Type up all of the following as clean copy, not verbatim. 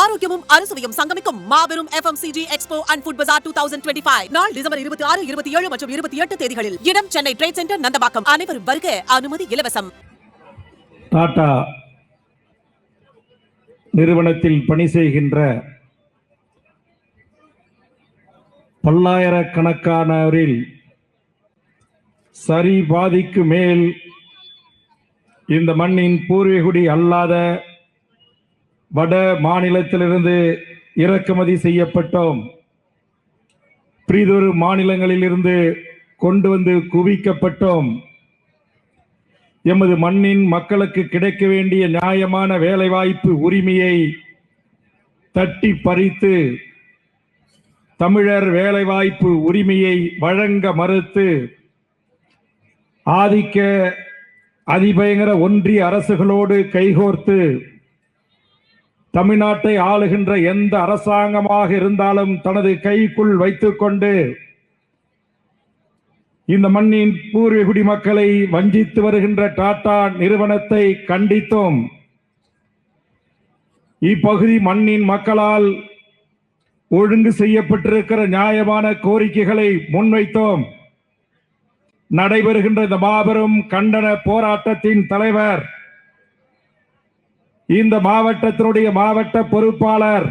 ஆரோக்கியமும் அறுசுவையும் சங்கமிக்கும் மாபெரும் FMCG எக்ஸ்போ அண்ட் ஃபுட் பஜார் 2025 நாள் டிசம்பர் 26, 27 மற்றும் 28 தேதிகளில். இடம் சென்னை ட்ரேட் சென்டர், நந்தபாக்கம். அனைவரும் வருக, அனுமதி இலவசம். டாடா நிறுவனத்தில் பணி செய்கின்ற பல்லாயிரக்கணக்கானவரில் சரி பாதிக்கு மேல் இந்த மண்ணின் பூர்வீகுடி அல்லாத வட மாநிலத்திலிருந்து இறக்குமதி செய்யப்பட்டோம். பிரிதொரு மாநிலங்களிலிருந்து கொண்டு வந்து குவிக்கப்பட்டோம். எமது மண்ணின் மக்களுக்கு கிடைக்க வேண்டிய நியாயமான வேலைவாய்ப்பு உரிமையை தட்டி பறித்து தமிழர் வேலைவாய்ப்பு உரிமையை வழங்க மறுத்து ஆதிக்க அதிபயங்கர ஒன்றிய அரசுகளோடு கைகோர்த்து தமிழ்நாட்டை ஆளுகின்ற எந்த அரசாங்கமாக இருந்தாலும் தனது கைக்குள் வைத்துக் கொண்டு இந்த மண்ணின் பூர்வீகுடி மக்களை வஞ்சித்து வருகின்ற டாடா நிறுவனத்தை கண்டித்தோம். இப்பகுதி மண்ணின் மக்களால் ஒழுங்கு செய்யப்பட்டிருக்கிற நியாயமான கோரிக்கைகளை முன்வைத்தோம். நடைபெறுகின்ற இந்த மாபெரும் கண்டன போராட்டத்தின் தலைவர், இந்த மாவட்டத்தினுடைய மாவட்ட பொறுப்பாளர்,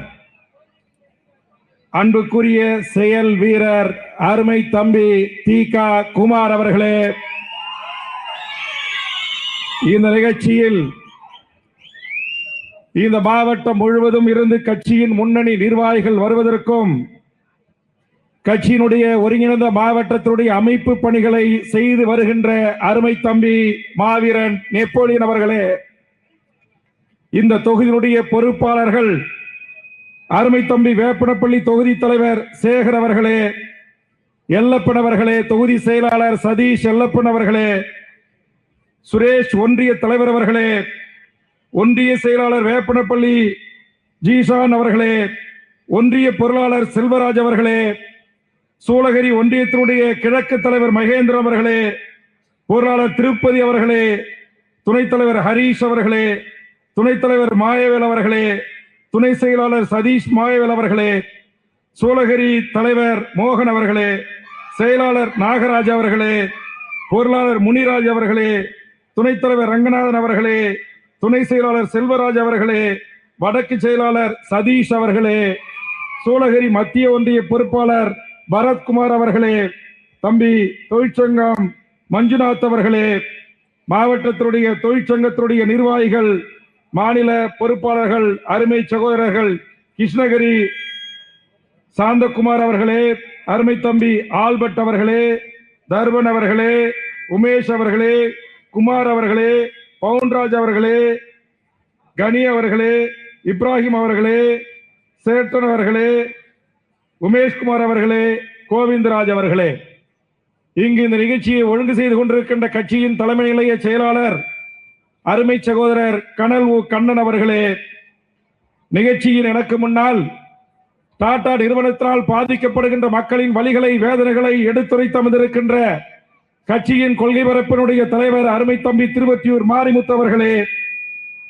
அன்புக்குரிய செயல் வீரர் அருமை தம்பி தி.க. குமார் அவர்களே, இந்த நிகழ்ச்சியில் இந்த மாவட்டம் முழுவதும் இருந்து கட்சியின் முன்னணி நிர்வாகிகள் வருவதற்கும் கட்சியினுடைய ஒருங்கிணைந்த மாவட்டத்தினுடைய அமைப்பு பணிகளை செய்து வருகின்ற அருமை தம்பி மாவீரன் நெப்போலியன் அவர்களே, இந்த தொகுதியினுடைய பொறுப்பாளர்கள் அருமை தம்பி வேப்பனப்பள்ளி தொகுதி தலைவர் சேகர் அவர்களே, எல்லப்பன் அவர்களே, தொகுதி செயலாளர் சதீஷ் எல்லப்பன் அவர்களே, சுரேஷ் ஒன்றிய தலைவர் அவர்களே, ஒன்றிய செயலாளர் வேப்பனப்பள்ளி ஜீஷான் அவர்களே, ஒன்றிய பொருளாளர் செல்வராஜ் அவர்களே, சூளகிரி ஒன்றியத்தினுடைய கிழக்கு தலைவர் மகேந்திரன் அவர்களே, பொருளாளர் திருப்பதி அவர்களே, துணைத் தலைவர் ஹரீஷ் அவர்களே, துணைத் தலைவர் மாயவேல் அவர்களே, துணை செயலாளர் சதீஷ் மாயவேல் அவர்களே, சூளகிரி தலைவர் மோகன் அவர்களே, செயலாளர் நாகராஜ் அவர்களே, பொருளாளர் முனிராஜ் அவர்களே, துணைத் தலைவர் ரங்கநாதன் அவர்களே, துணை செயலாளர் செல்வராஜ் அவர்களே, வடக்கு செயலாளர் சதீஷ் அவர்களே, சூளகிரி மத்திய ஒன்றிய பொறுப்பாளர் பரத்குமார் அவர்களே, தம்பி தொழிற்சங்கம் மஞ்சுநாத் அவர்களே, மாவட்டத்தினுடைய தொழிற்சங்கத்தினுடைய நிர்வாகிகள், மாநில பொறுப்பாளர்கள், அருமை சகோதரர்கள் கிருஷ்ணகிரி சாந்தகுமார் அவர்களே, அருமை தம்பி ஆல்பர்ட் அவர்களே, தர்பன் அவர்களே, உமேஷ் அவர்களே, குமார் அவர்களே, பவுன்ராஜ் அவர்களே, கனி அவர்களே, இப்ராஹிம் அவர்களே, சேட்டன் அவர்களே, உமேஷ்குமார் அவர்களே, கோவிந்தராஜ் அவர்களே, இங்கு இந்த நிகழ்ச்சியை ஒழுங்கு செய்து கொண்டிருக்கின்ற கட்சியின் தலைமை நிலைய செயலாளர் அருமை சகோதரர் கனல் உ கண்ணன் அவர்களே, நிகழ்ச்சியின் எனக்கு முன்னால் டாடா நிறுவனத்தினால் பாதிக்கப்படுகின்ற மக்களின் வலிகளை வேதனைகளை எடுத்துரைத்து அமர்ந்திருக்கின்ற கட்சியின் கொள்கை பரப்பினுடைய தலைவர் அருமை தம்பி திருவத்தியூர் மாரிமுத்து அவர்களே,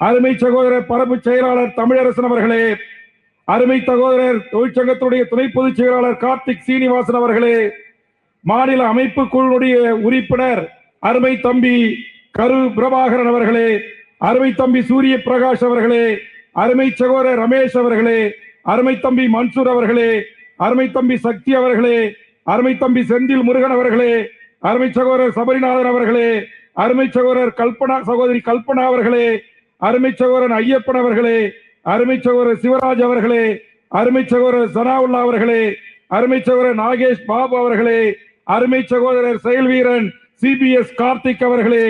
அருமை சகோதரர் பரப்பு செயலாளர் தமிழரசன் அவர்களே, அருமை சகோதரர் தொழிற்சங்கத்துடைய துணை பொதுச் செயலாளர் கார்த்திக் சீனிவாசன் அவர்களே, மாநில அமைப்பு குழுவுடைய உறுப்பினர் அருமை தம்பி கரு பிரபாகரன் அவர்களே, அருமை தம்பி சூரிய பிரகாஷ் அவர்களே, அருமை சகோதரர் ரமேஷ் அவர்களே, அருமை தம்பி மன்சூர் அவர்களே, அருமை தம்பி சக்தி அவர்களே, அருமை தம்பி செந்தில் முருகன் அவர்களே, அருமை சகோதரர் சபரிநாதன் அவர்களே, அருமை சகோதரர் கல்பனா சகோதரி கல்பனா அவர்களே, அருமை சகோதரன் ஐயப்பன் அவர்களே, அருமை சகோதரர் சிவராஜ் அவர்களே, அருமை சகோதரர் சனாவுல்லா அவர்களே, அருமை சகோதரர் நாகேஷ் பாபு அவர்களே, அருமை சகோதரர் செயல் வீரன் சிபிஎஸ் கார்த்திக் அவர்களே,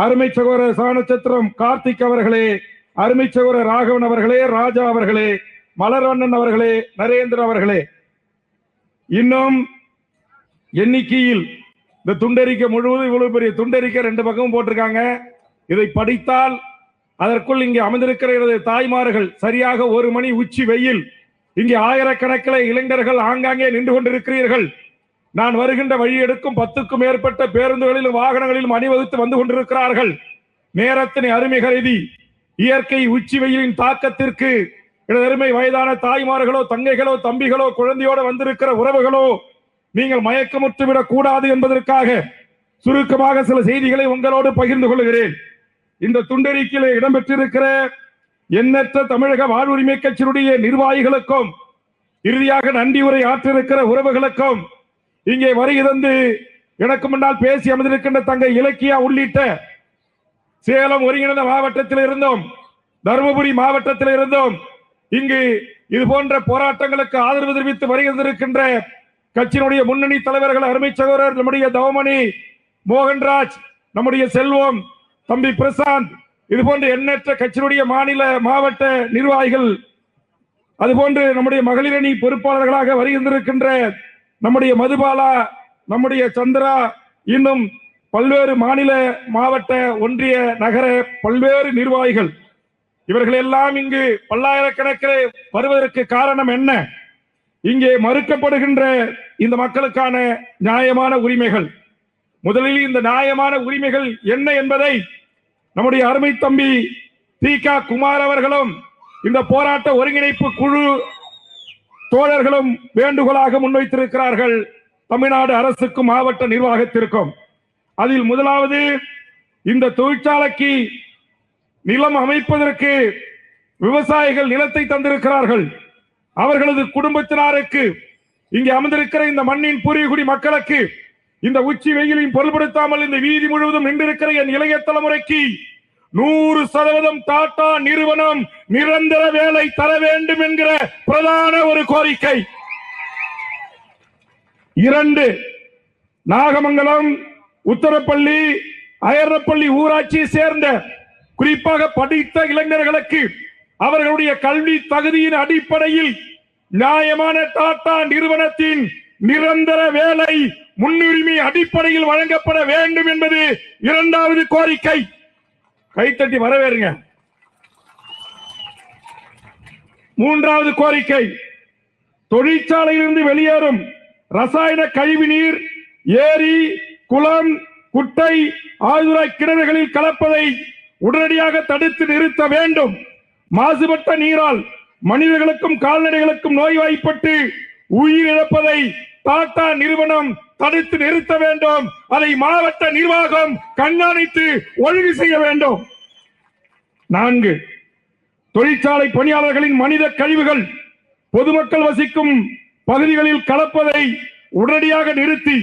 அருமை சகோதரர் சாணச்சத்திரம் கார்த்திக் அவர்களே, அருமை சகோதரர் ராகவன் அவர்களே, ராஜா அவர்களே, மலர்வண்ணன் அவர்களே, நரேந்திரன் அவர்களே, இன்னும் எண்ணிக்கையில் இந்த துண்டறிக்கை முழுவதும் இவ்வளவு பெரிய துண்டறிக்கை 2 பக்கமும் போட்டிருக்காங்க. இதை படித்தால் அதற்குள் இங்கே அமர்ந்திருக்கிற தாய்மார்கள் சரியாக 1 மணி உச்சி வெயில், இங்கே ஆயிரக்கணக்கில் இளைஞர்கள் ஆங்காங்கே நின்று கொண்டிருக்கிறீர்கள். நான் வருகின்ற வழி எடுக்கும் 10க்கும் மேற்பட்ட பேருந்துகளிலும் வாகனங்களிலும் அணிவகுத்து வந்து கொண்டிருக்கிறார்கள். நேரத்தினை அருமை கருதி இயற்கை உச்சி வெயிலின் தாக்கத்திற்கு இடதெருமை வயதான தாய்மார்களோ, தங்கைகளோ, தம்பிகளோ, குழந்தையோடு வந்திருக்கிற உறவுகளோ, நீங்கள் மயக்கமுற்று விடக் கூடாது என்பதற்காக சுருக்கமாக சில செய்திகளை உங்களோடு பகிர்ந்து கொள்கிறேன். இந்த துண்டறிக்கையில் இடம்பெற்றிருக்கிற எண்ணற்ற தமிழக வாழ்வுரிமை கட்சியினுடைய நிர்வாகிகளுக்கும், இறுதியாக நன்றி உரை ஆற்றிருக்கிற உறவுகளுக்கும், இங்கே வருகை தந்து எனக்கு முன்னால் பேசி அமர்ந்திருக்கின்ற தங்கை இலக்கியா உள்ளிட்ட சேலம் ஒருங்கிணைந்த மாவட்டத்தில் இருந்தோம், தருமபுரி மாவட்டத்தில் இருந்தோம், இங்கு இது போன்ற போராட்டங்களுக்கு ஆதரவு தெரிவித்து வருகின்ற கட்சியினுடைய முன்னணி தலைவர்கள், அருமை சகோதரர் நம்முடைய தவமணி மோகன்ராஜ், நம்முடைய செல்வம், தம்பி பிரசாந்த், இது போன்ற எண்ணற்ற கட்சியினுடைய மாநில மாவட்ட நிர்வாகிகள், அதுபோன்று நம்முடைய மகளிரணி பொறுப்பாளர்களாக வருகின்ற நம்முடைய மதுபாலா, நம்முடைய சந்திரா, இன்னும் பல்வேறு மாநில மாவட்ட ஒன்றிய நகர பல்வேறு நிர்வாகிகள், இவர்கள் எல்லாம் இங்கு பல்லாயிரக்கணக்கில் வருவதற்கு காரணம் என்ன? இங்கே மறுக்கப்படுகின்ற இந்த மக்களுக்கான நியாயமான உரிமைகள். முதலில் இந்த நியாயமான உரிமைகள் என்ன என்பதை நம்முடைய அருமை தம்பி தி.க. குமார் அவர்களும் இந்த போராட்ட ஒருங்கிணைப்பு குழு தோழர்களும் வேண்டுகோளாக முன்வைத்திருக்கிறார்கள் தமிழ்நாடு அரசுக்கும் மாவட்ட நிர்வாகத்திற்கும். அதில் முதலாவது, இந்த தொழிற்சாலைக்கு நிலம் அமைப்பதற்கு விவசாயிகள் நிலத்தை தந்திருக்கிறார்கள். அவர்களது குடும்பத்தினருக்கு, இங்கே அமர்ந்திருக்கிற இந்த மண்ணின் பூர்வீகுடி மக்களுக்கு, இந்த உச்சி வெயிலையும் பொருள்படுத்தாமல் இந்த வீதி முழுவதும் நின்றிருக்கிற என் இளைய தலைமுறைக்கு 100% டாடா நிறுவனம் நிரந்தர வேலை தர வேண்டும் என்கிற பிரதான ஒரு கோரிக்கை. 2, நாகமங்கலம், உத்தரப்பள்ளி, அயர்னப்பள்ளி ஊராட்சியை சேர்ந்த குறிப்பாக படித்த இளைஞர்களுக்கு அவர்களுடைய கல்வி தகுதியின் அடிப்படையில் நியாயமான டாடா நிறுவனத்தின் நிரந்தர வேலை முன்னுரிமை அடிப்படையில் வழங்கப்பட வேண்டும் என்பது 2வது கோரிக்கை. கைத்தட்டி வரவேறுங்க. 3வது கோரிக்கை, தொழிற்சாலையிலிருந்து வெளியேறும் ரசாயன கழிவு நீர் ஏரி, குளம், குட்டை, ஆழ்துளை கிணறுகளில் கலப்பதை உடனடியாக தடுத்து நிறுத்த வேண்டும். மாசுபட்ட நீரால் மனிதர்களுக்கும் கால்நடைகளுக்கும் நோய்வாய்ப்பட்டு உயிரிழப்பதை டாடா நிறுவனம் தடுத்து நிறுத்த வேண்டும். அதை மாவட்ட நிர்வாகம் கண்காணித்து ஒழுங்கு செய்ய வேண்டும். 4, தொழிற்சாலை பணியாளர்களின் மனித கழிவுகள் பொதுமக்கள் வசிக்கும் பகுதிகளில் கலப்பதை உடனடியாக நிறுத்தி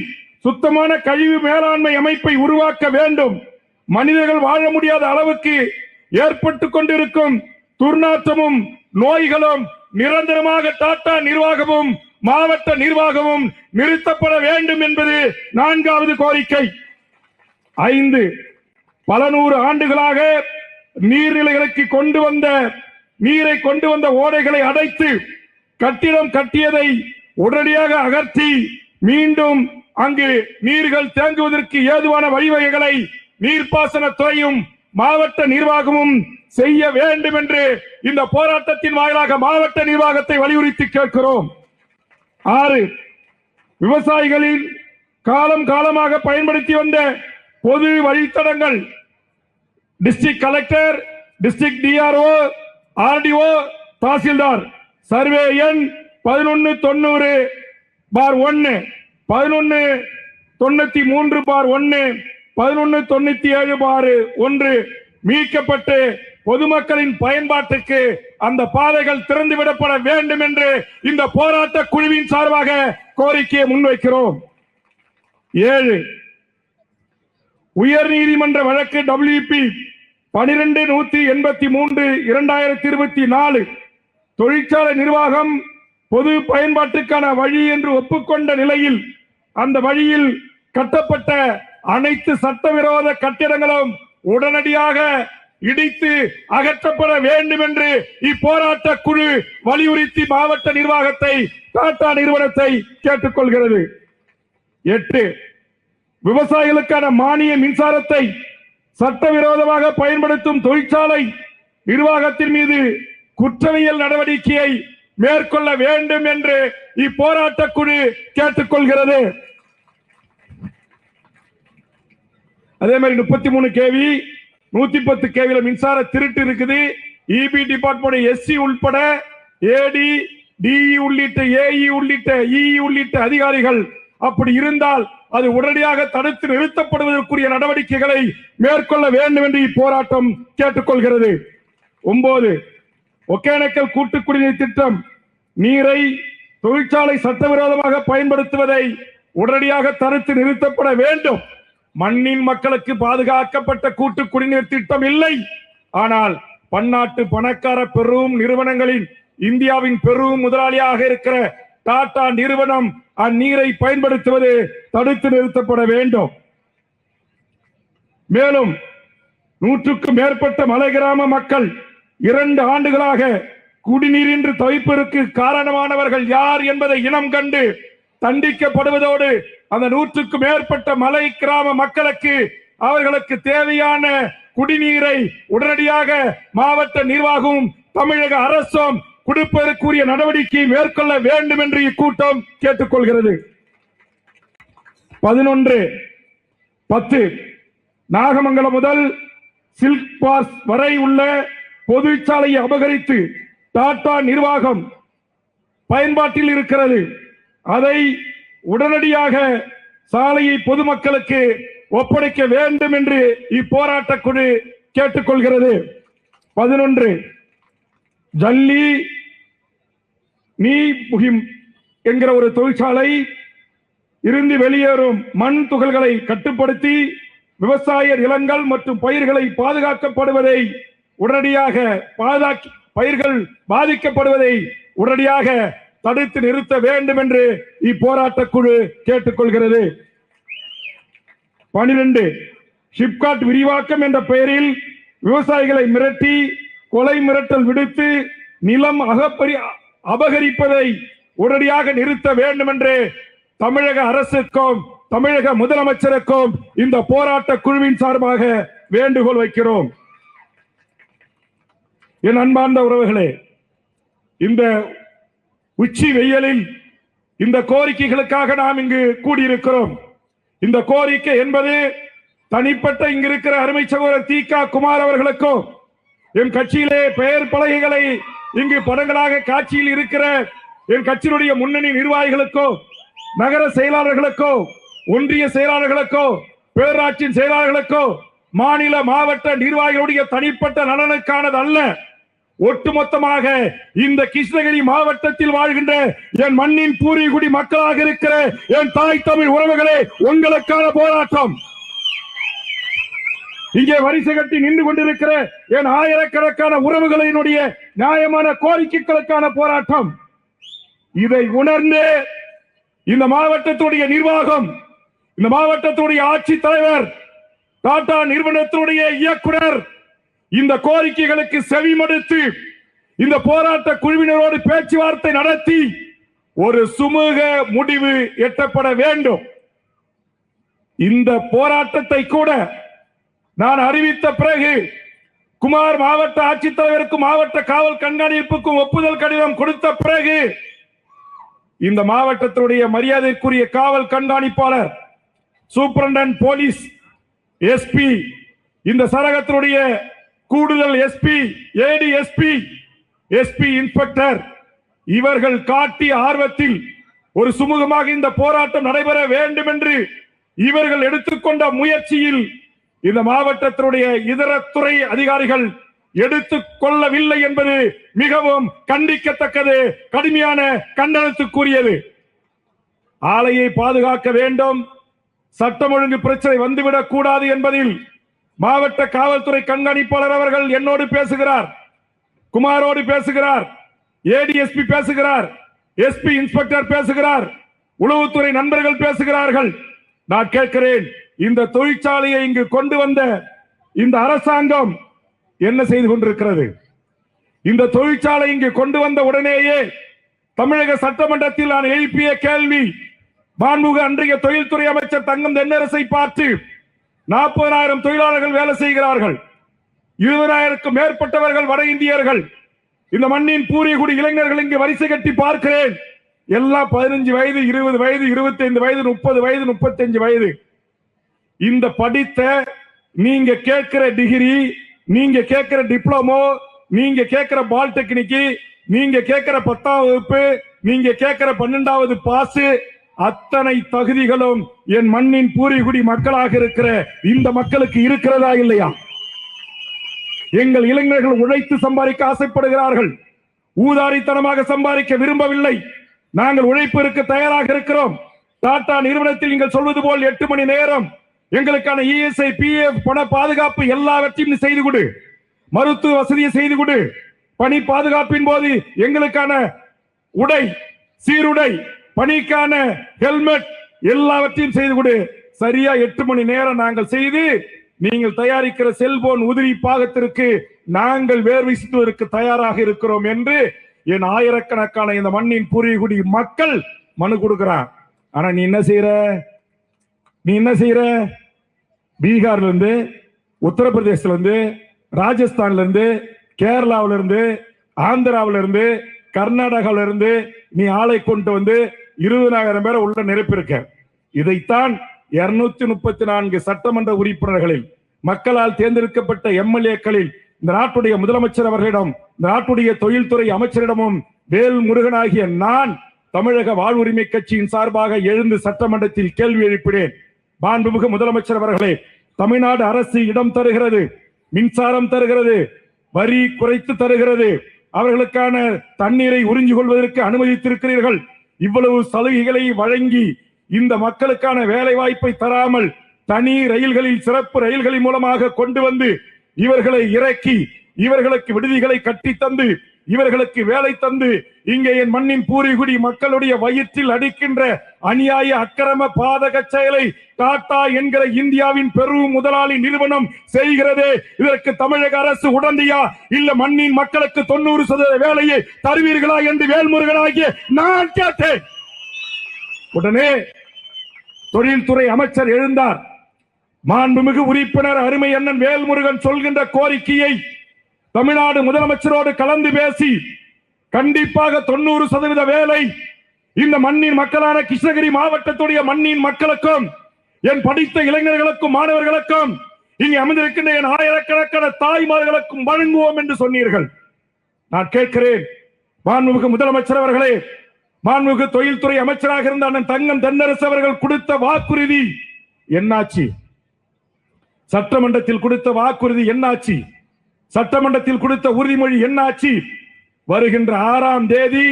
சுத்தமான கழிவு மேலாண்மை அமைப்பை உருவாக்க வேண்டும். மனிதர்கள் வாழ முடியாத அளவுக்கு ஏற்பட்டு கொண்டிருக்கும் துர்நாற்றமும் நோய்களும் நிரந்தரமாக டாடா நிர்வாகமும் மாவட்ட நிர்வாகமும் நிறுத்தப்பட வேண்டும் என்பது 4வது கோரிக்கை. 5, பல நூறு ஆண்டுகளாக நீர்நிலைகளுக்கு நீரை கொண்டு வந்த ஓடைகளை அடைத்து கட்டிடம் கட்டியதை உடனடியாக அகற்றி மீண்டும் அங்கு நீர்கள் தேங்குவதற்கு ஏதுவான வழிவகைகளை நீர்ப்பாசனத்துறையும் மாவட்ட நிர்வாகமும் செய்ய வேண்டும் என்று இந்த போராட்டத்தின் வாயிலாக மாவட்ட நிர்வாகத்தை வலியுறுத்தி கேட்கிறோம். 6, விவசாயிகளின் காலம் காலமாக பயன்படுத்தி வந்த பொது வழித்தடங்கள் district collector, district DRO, RDO, தாசில்தார் சர்வே எண் 1190/1, 1193/1, 1197/1 மீட்கப்பட்டு பொதுமக்களின் பயன்பாட்டுக்கு அந்த பாதைகள் திறந்துவிடப்பட வேண்டும் என்று இந்த போராட்ட குழுவின் சார்பாக கோரிக்கையை முன்வைக்கிறோம். 7, உயர் நீதிமன்ற வழக்கு WP 12-183/2024 தொழிற்சாலை நிர்வாகம் பொது பயன்பாட்டுக்கான வழி என்று ஒப்புக்கொண்ட நிலையில் அந்த வழியில் கட்டப்பட்ட அனைத்து சட்டவிரோத கட்டிடங்களும் உடனடியாக இடித்து அகற்றப்பட வேண்டும் என்று இப்போராட்ட குழு வலியுறுத்தி மாவட்ட நிர்வாகத்தை, டாடா நிறுவனத்தை கேட்டுக்கொள்கிறது. 8, விவசாயிகளுக்கான மானிய மின்சாரத்தை சட்டவிரோதமாக பயன்படுத்தும் தொழிற்சாலை நிர்வாகத்தின் மீது குற்றவியல் நடவடிக்கையை மேற்கொள்ள வேண்டும் என்று இப்போராட்ட குழு கேட்டுக்கொள்கிறது. அதே மாதிரி 33 kV 110 kV மின்சார திருட்டு இருக்குது. EB டிபார்ட்மெண்ட் SC உட்பட ஏடி, டிஇ உள்ளிட்ட ஏஇ உள்ளிட்ட இஇ உள்ளிட்ட அதிகாரிகள் அப்படி இருந்தால் அது உடனடியாக தடுத்து நிறுத்தப்படுவதற்குரிய நடவடிக்கைகளை மேற்கொள்ள வேண்டும் என்று இப்போராட்டம் கேட்டுக்கொள்கிறது. 9. ஒகேனக்கல் கூட்டு குடிநீர் திட்டம் நீரை தொழிற்சாலை சட்டவிரோதமாக பயன்படுத்துவதை உடனடியாக தடுத்து நிறுத்தப்பட வேண்டும். மண்ணின் மக்களுக்கு பாதுகாக்கப்பட்ட கூட்டு குடிநீர் திட்டம் இல்லை. ஆனால் பன்னாட்டு பணக்கார பெரும் நிறுவனங்களின் இந்தியாவின் பெரும் முதலாளியாக இருக்கிற டாடா நிறுவனம் அந்நீரை பயன்படுத்துவது தடுத்து நிறுத்தப்பட வேண்டும். மேலும் 100க்கும் மேற்பட்ட மலை கிராம மக்கள் 2 ஆண்டுகளாக குடிநீரின்றி தவிப்பதற்கு காரணமானவர்கள் யார் என்பதை இனம் கண்டு தண்டிக்கப்படுவதோடு அந்த 100க்கும் மேற்பட்ட மலை கிராம மக்களுக்கு அவர்களுக்கு தேவையான குடிநீரை உடனடியாக மாவட்ட நிர்வாகமும் தமிழக அரசும் கொடுப்பதற்குரிய நடவடிக்கை மேற்கொள்ள வேண்டும் என்று இக்கூட்டம் கேட்டுக்கொள்கிறது. 11/10 நாகமங்கலம் முதல் சில்க் பாஸ் வரை உள்ள பொதுச்சாலையை அபகரித்து டாடா நிர்வாகம் பயன்பாட்டில் இருக்கிறது. அதை உடனடியாக சாலையை பொதுமக்களுக்கு ஒப்படைக்க வேண்டும் என்று இப்போராட்ட குழு கேட்டுக்கொள்கிறது. 11 ஜல்லி நீ முகிம் என்கிற ஒரு தொழிற்சாலை இருந்து வெளியேறும் மண் துகள்களை கட்டுப்படுத்தி விவசாய நிலங்கள் மற்றும் பயிர்களை பாதுகாக்கப்படுவதை உடனடியாக பயிர்கள் பாதிக்கப்படுவதை உடனடியாக தடுத்து நிறுத்த வேண்டும் என்று இப்போராட்ட குழு கேட்டுக்கொள்கிறது. 12 ஷிப்காட் விரிவாக்கம் என்ற பெயரில் விவசாயிகளை மிரட்டி கொலை மிரட்டல் விடுத்து நிலம் அபகரிப்பதை உடனடியாக நிறுத்த வேண்டும் என்று தமிழக அரசுக்கும் தமிழக முதலமைச்சருக்கும் இந்த போராட்ட குழுவின் சார்பாக வேண்டுகோள் வைக்கிறோம். என் அன்பார்ந்த உறவுகளே, இந்த உச்சி வெயிலில் இந்த கோரிக்கைகளுக்காக நாம் இங்கு கூடியிருக்கிறோம். இந்த கோரிக்கை என்பது தனிப்பட்ட இங்கு இருக்கிற அருமை சகோதரர் தி.க. குமார் அவர்களுக்கோ, என் கட்சியிலே பெயர் பலகைகளை இங்கு படங்களாக காட்சியில் இருக்கிற என் கட்சியினுடைய முன்னணி நிர்வாகிகளுக்கோ, நகர செயலாளர்களுக்கோ, ஒன்றிய செயலாளர்களுக்கோ, பேராட்சி செயலாளர்களுக்கோ, மாநில மாவட்ட நிர்வாகிகளுடைய தனிப்பட்ட நலனுக்கானது அல்ல. ஒட்டுமொத்தமாக இந்த கிருஷ்ணகிரி மாவட்டத்தில் வாழ்கின்ற என் மண்ணின் பூர்வீகுடி மக்களாக இருக்கிற என் தாய் தமிழ் உறவுகளே, உங்களுக்கான போராட்டம். இங்கே வரிசை கட்டி நின்று கொண்டிருக்கிற என் ஆயிரக்கணக்கான உறவுகளினுடைய நியாயமான கோரிக்கைகளுக்கான போராட்டம். இதை உணர்ந்து இந்த மாவட்டத்துடைய நிர்வாகம், இந்த மாவட்டத்துடைய ஆட்சித் தலைவர், டாடா நிறுவனத்துடைய இயக்குனர் இந்த கோரிக்கைகளுக்கு செவிமடுத்து இந்த போராட்ட குழுவினரோடு பேச்சுவார்த்தை நடத்தி ஒரு சுமூக முடிவு எட்டப்பட வேண்டும். இந்த போராட்டத்தை கூட நான் அறிவித்த பிறகு குமார் மாவட்ட ஆட்சித்தலைவருக்கும் மாவட்ட காவல் கண்காணிப்புக்கும் ஒப்புதல் கடிதம் கொடுத்த பிறகு இந்த மாவட்டத்துடைய மரியாதைக்குரிய காவல் கண்காணிப்பாளர், சூப்பரண்டன்ட் போலீஸ், எஸ்பி, இந்த சரகத்தினுடைய கூடுதல் எஸ்பி, ஏடிஎஸ்பி, எஸ்பி இன்ஸ்பெக்டர் இவர்கள் காட்டிய ஆர்வத்தில் ஒரு சுமூகமாக இந்த போராட்டம் நடைபெற வேண்டும் என்று இவர்கள் எடுத்துக்கொண்ட முயற்சியில் இந்த மாவட்டத்தினுடைய இதர துறை அதிகாரிகள் எடுத்துக் கொள்ளவில்லை என்பது மிகவும் கண்டிக்கத்தக்கது, கடுமையான கண்டனத்துக்குரியது. ஆலையை பாதுகாக்க வேண்டும், சட்டம் ஒழுங்கு பிரச்சனை வந்துவிடக் கூடாது என்பதில் மாவட்ட காவல்துறை கண்காணிப்பாளர் அவர்கள் என்னோடு பேசுகிறார், குமாரோடு பேசுகிறார், ஏடிஎஸ்பி பேசுகிறார், எஸ்பி இன்ஸ்பெக்டர் பேசுகிறார், உளவுத்துறை நண்பர்கள் பேசுகிறார்கள். நான் கேட்கிறேன், இந்த தொழிற்சாலையை இங்கு கொண்டு வந்த இந்த அரசாங்கம் என்ன செய்து கொண்டிருக்கிறது? இந்த தொழிற்சாலை இங்கு கொண்டு வந்த உடனேயே தமிழக சட்டமன்றத்தில் நான் எழுப்பிய கேள்வி, மாண்புமிகு அன்றைய தொழில்துறை அமைச்சர் தங்கம் தென்னரசை பார்த்து 40,000 தொழிலாளர்கள் வேலை செய்கிறார்கள், 20,000க்கும் மேற்பட்டவர்கள் வட இந்தியர்கள், இந்த மண்ணின் பூர்வீகுடி இளைஞர்கள் இங்கு வரிசை கட்டி பார்க்கிறேன், எல்லாம் 15 வயது, 20 வயது, 25 வயது, 30 வயது, 35 வயது. இந்த படித்த நீங்க கேட்கிற டிகிரி, நீங்க கேட்கிற டிப்ளமோ, நீங்க கேட்கிற பாலிடெக்னிக், நீங்க கேட்கிற 10ஆம் வகுப்பு, நீங்க கேட்கிற 12வது பாஸ், அத்தனை தகுதிகளும் என் மண்ணின் பூரிகுடி மக்களாக இருக்கிற இந்த மக்களுக்கு இருக்கிறதா இல்லையா? எங்கள் இளைஞர்கள் உழைத்து சம்பாதிக்க ஆசைப்படுகிறார்கள். ஊதாரித்தனமாக சம்பாதிக்க விரும்பவில்லை. நாங்கள் உழைப்பிற்கு தயாராக இருக்கிறோம். டாடா நிறுவனத்தில் நீங்கள் சொல்வது போல் 8 மணி நேரம் எங்களுக்கான இஎஸ்ஐ, பிஎஃப், பண பாதுகாப்பு எல்லாவற்றையும் செய்து கொடு. மருத்துவ வசதியை செய்து கொடு. பணி பாதுகாப்பின் போது எங்களுக்கான உடை, சீருடை, பணிக்கான ஹெல்மெட் எல்லாவற்றையும் செய்து கொடு. சரியா 8 மணி நேரம் நாங்கள் செய்து நீங்கள் தயாரிக்கிற செல்போன் உதிரி பாகத்திற்கு நாங்கள் வேர்வை சிந்துவதற்கு தயாராக இருக்கிறோம் என்று என் ஆயிரக்கணக்கான இந்த மண்ணின் பூர்வீகுடி மக்கள் மனு கொடுக்கிறார். ஆனா நீ என்ன செய்யற? பீகார்ல இருந்து, உத்தரப்பிரதேசல இருந்து, ராஜஸ்தான்ல இருந்து, கேரளாவில இருந்து, ஆந்திராவில இருந்து, கர்நாடகாவில இருந்து நீ ஆளை கொண்டு வந்து 20,000 பேரை உள்ள நிரப்பியிருக்க. இதைத்தான் 234 சட்டமன்ற உறுப்பினர்களில், மக்களால் தேர்ந்தெடுக்கப்பட்ட எம்எல்ஏக்களில், இந்த நாட்டுடைய முதலமைச்சர் அவர்களிடம், இந்த நாட்டுடைய தொழில்துறை அமைச்சரிடமும் வேல் முருகனாகிய நான் தமிழக வாழ்வுரிமை கட்சியின் சார்பாக எழுந்து சட்டமன்றத்தில் கேள்வி எழுப்பினேன். மாண்புமிகு முதலமைச்சர் அவர்களே, தமிழ்நாடு அரசு இடம் தருகிறது, மின்சாரம் தருகிறது, வரி குறைத்து தருகிறது, அவர்களுக்கான தண்ணீரை உறிஞ்சு கொள்வதற்கு அனுமதித்திருக்கிறீர்கள். இவ்வளவு சலுகைகளை வழங்கி இந்த மக்களுக்கான வேலை வாய்ப்பை தராமல் தனி ரயில்களில், சிறப்பு ரயில்களின் மூலமாக கொண்டு வந்து இவர்களை இறக்கி இவர்களுக்கு விடுதிகளை கட்டி தந்து இவர்களுக்கு வேலை தந்து இங்கே என் மண்ணின் பூரிகுடி மக்களுடைய வயிற்றில் அடிக்கின்ற அநியாய அக்கிரம பாதக செயலை டாடா என்கிற இந்தியாவின் பெரும் முதலாளி நிறுவனம் செய்கிறதே. இதற்கு தமிழக அரசு உடனடியா இல்ல மண்ணின் மக்களுக்கு 90% வேலையை தருவீர்களா என்று வேல்முருகனாகிய நான் கேட்டேன். உடனே தொழில்துறை அமைச்சர் எழுந்தார். மாண்புமிகு உறுப்பினர் அருமை அண்ணன் வேல்முருகன் சொல்கின்ற கோரிக்கையை தமிழ்நாடு முதலமைச்சரோடு கலந்து பேசி கண்டிப்பாக 90% வேலை இந்த மண்ணின் மக்களான கிருஷ்ணகிரி மாவட்டத்துடைய மண்ணின் மக்களுக்கும், என் படித்த இளைஞர்களுக்கும், மாணவர்களுக்கும், இங்கே அமர்ந்திருக்கின்ற என் ஆயிரக்கணக்கான தாய்மார்களுக்கும் வழங்குவோம் என்று சொன்னீர்கள். நான் கேட்கிறேன், மாண்புமிகு முதலமைச்சர் அவர்களே, மாண்புமிகு தொழில்துறை அமைச்சராக இருந்த அண்ணன் தங்கம் தென்னரசு அவர்கள் கொடுத்த வாக்குறுதி என்னாச்சு? சட்டமன்றத்தில் கொடுத்த வாக்குறுதி என்னாச்சு? சட்டமன்றத்தில் கொடுத்த உறுதிமொழி என்னாச்சு? வருகின்ற 6ஆம் தேதி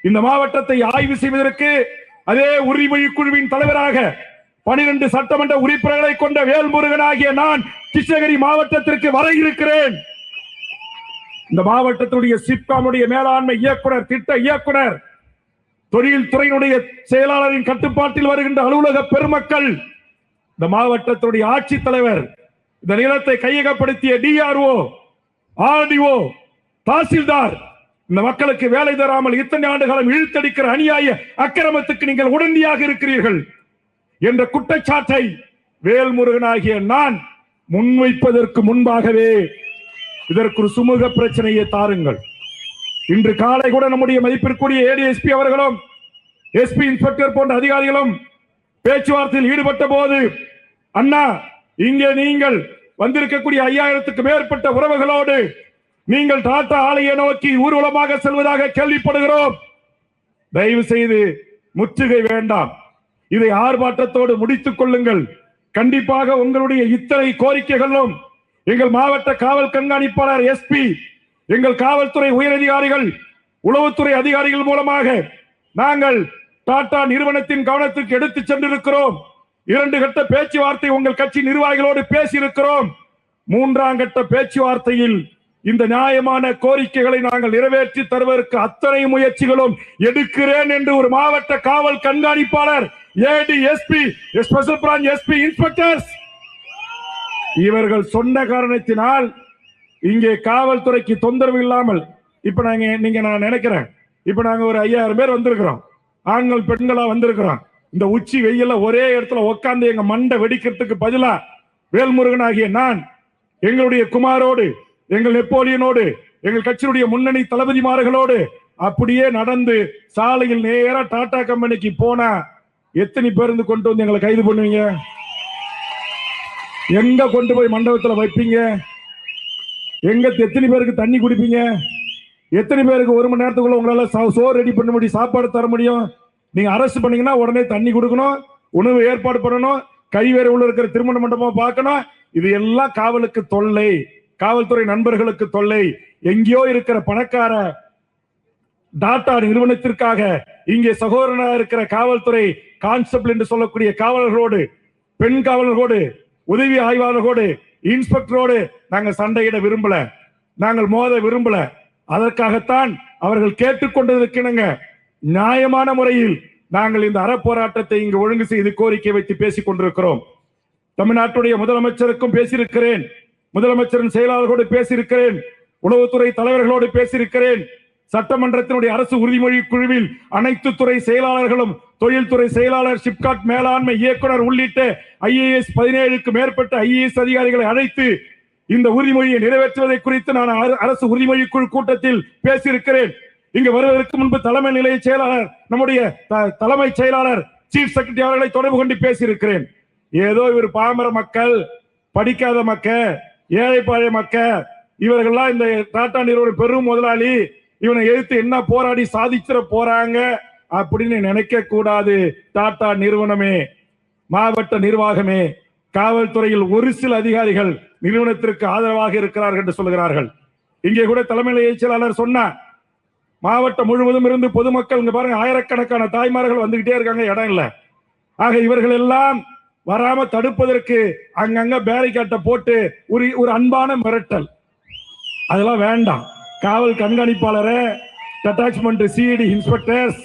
இந்த மாவட்டத்தை ஆய்வு செய்வதற்கு அதே உறுதிமொழி குழுவின் தலைவராக 12 சட்டமன்ற உறுப்பினர்களை கொண்ட வேல்முருகனாகிய நான் கிருஷ்ணகிரி மாவட்டத்திற்கு வர இருக்கிறேன். இந்த மாவட்டத்துடைய சிப்காமுடைய மேலாண்மை இயக்குனர், திட்ட இயக்குனர், தொழில்துறையினுடைய செயலாளரின் கட்டுப்பாட்டில் வருகின்ற அலுவலக பெருமக்கள், இந்த மாவட்டத்துடைய ஆட்சித்தலைவர், இந்த நிலத்தை கையகப்படுத்திய டிஆர்ஓ, ஆர்டிஓ, தாசில்தார், இந்த மக்களுக்கு வேலை தராமல் இத்தனை ஆண்டு காலம் இழுத்தடிக்கிற அநியாய அக்கிரமத்துக்கு நீங்கள் உடனடியாக இருக்கிறீர்கள் என்ற குற்றச்சாட்டை வேல்முருகனாகிய நான் முன்வைப்பதற்கு முன்பாகவே இதற்கு ஒரு சுமூக பிரச்சனையை தாருங்கள். இன்று காலை கூட நம்முடைய மதிப்பிற்குரிய ஏடிஎஸ்பி அவர்களும், எஸ்பி இன்ஸ்பெக்டர் போன்ற அதிகாரிகளும் பேச்சுவார்த்தையில் ஈடுபட்ட போது, அண்ணா இங்கே நீங்கள் வந்திருக்கக்கூடிய 5000க்கு மேற்பட்ட உறவுகளோடு நீங்கள் டாடா ஆலையை நோக்கி ஊர்வலமாக செல்வதாக கேள்விப்படுகிறோம். தயவு செய்து முற்றுகை வேண்டாம், இதை ஆர்ப்பாட்டத்தோடு முடித்துக் கொள்ளுங்கள். கண்டிப்பாக உங்களுடைய இத்தனை கோரிக்கைகளும் எங்கள் மாவட்ட காவல் கண்காணிப்பாளர் எஸ்பி, எங்கள் காவல்துறை உயரதிகாரிகள், உளவுத்துறை அதிகாரிகள் மூலமாக நாங்கள் டாடா நிறுவனத்தின் கவனத்துக்கு எடுத்து சென்றிருக்கிறோம். 2 கட்ட பேச்சுவார்த்தை உங்கள் கட்சி நிர்வாகிகளோடு பேசியிருக்கிறோம். 3ஆம் கட்ட பேச்சுவார்த்தையில் இந்த நியாயமான கோரிக்கைகளை நாங்கள் நிறைவேற்றி தருவதற்கு அத்தனை முயற்சிகளும் எடுக்கிறேன் என்று ஒரு மாவட்ட காவல் கண்காணிப்பாளர், ADSP, special branch SP, inspectors இவர்கள் சொன்ன காரணத்தினால் இங்கே காவல்துறைக்கு தொந்தரவு இல்லாமல் இப்ப நான் நினைக்கிறேன், இப்ப நாங்க ஒரு 5000 பேர் வந்திருக்கிறோம். ஆண்கள் பெண்களா வந்திருக்கிறோம். இந்த உச்சி வெயில ஒரே இடத்துல உட்கார்ந்து எங்க மண்டை வெடிக்கிறதுக்கு பதிலா வேல்முருகனாகிய நான் எங்களுடைய குமாரோடு, எங்கள் நெப்போலியனோடு, எங்கள் கட்சியினுடைய முன்னணி தளபதிமார்களோடு அப்படியே நடந்து சாலையில் நேரா டாடா கம்பெனிக்கு போனா எத்தனை பேருந்து கொண்டு வந்து எங்களை கைது பண்ணுவீங்க? எங்க கொண்டு போய் மண்டபத்தில் வைப்பீங்க? எங்க எத்தனை பேருக்கு தண்ணி குடிப்பீங்க? எத்தனை பேருக்கு 1 மணி நேரத்துக்குள்ள உங்களால சோறு ரெடி பண்ண முடியும், சாப்பாடு தர முடியும்? நீங்க அரசு பண்ணீங்கன்னா உடனே தண்ணி கொடுக்கணும், உணவு ஏற்பாடு பண்ணணும், கைவேறு உள்ள இருக்கிற திருமண மண்டபம் பார்க்கணும். இது எல்லாம் காவலுக்கு தொல்லை, காவல்துறை நண்பர்களுக்கு தொல்லை. எங்கேயோ இருக்கிற பணக்கார டாடா நிறுவனத்திற்காக இங்கே சகோதரனாக இருக்கிற காவல்துறை கான்ஸ்டபிள் என்று சொல்லக்கூடிய காவலர்களோடு, பெண் காவலர்களோடு, உதவி ஆய்வாளர்களோடு, இன்ஸ்பெக்டரோடு நாங்கள் சண்டையிட விரும்பல, நாங்கள் மோத விரும்பல. அதற்காகத்தான் அவர்கள் கேட்டுக்கொண்டதற்கிணங்க நியாயமான முறையில் நாங்கள் இந்த அறப்போராட்டத்தை இங்கு ஒழுங்கு செய்து கோரிக்கை வைத்து பேசிக் கொண்டிருக்கிறோம். தமிழ்நாட்டுடைய முதலமைச்சருக்கும் பேசியிருக்கிறேன், முதலமைச்சரின் செயலாளர்களோடு பேசியிருக்கிறேன், உளவுத்துறை தலைவர்களோடு பேசியிருக்கிறேன். சட்டமன்றத்தினுடைய அரசு உறுதிமொழி குழுவில் அனைத்து துறை செயலாளர்களும், தொழில்துறை செயலாளர், சிப்காட் மேலாண்மை இயக்குனர் உள்ளிட்ட IAS 17க்கு மேற்பட்ட IAS அதிகாரிகளை அழைத்து இந்த உறுதிமொழியை நிறைவேற்றுவதை குறித்து நான் அரசு உறுதிமொழி குழு கூட்டத்தில் பேசியிருக்கிறேன். இங்கு வருவதற்கு முன்பு தலைமை நிலைய செயலாளர், நம்முடைய தலைமைச் செயலாளர், சீஃப் செக்ரட்டரி அவர்களை தொடர்பு கொண்டு பேசியிருக்கிறேன். ஏதோ இவர் பாமர மக்கள், படிக்காத மக்கள், ஏழை பாழை மக்கள், இவர்கள்லாம் இந்த டாடா நிறுவன பெரும் முதலாளி, இவனை எதிர்த்து என்ன போராடி சாதிச்சிட போறாங்க அப்படின்னு நினைக்க கூடாது. டாடா நிறுவனமே, மாவட்ட நிர்வாகமே, காவல்துறையில் ஒரு சில அதிகாரிகள் நிறுவனத்திற்கு ஆதரவாக இருக்கிறார்கள் என்று சொல்கிறார்கள். இங்கே கூட தலைமை நிலைய செயலாளர் சொன்னார், மாவட்டம் முழுவதும் இருந்து பொதுமக்கள் இங்க பாருங்க ஆயிரக்கணக்கான தாய்மார்கள் வந்துகிட்டே இருக்காங்க, இடம் இல்ல. ஆக இவர்கள் எல்லாம் வராம தடுப்பதற்கு அங்கங்க பேரிகாட்டை போட்டு ஒரு அன்பான மிரட்டல், அதெல்லாம் வேண்டாம். காவல் கண்காணிப்பாளரை, attachment CID inspectors,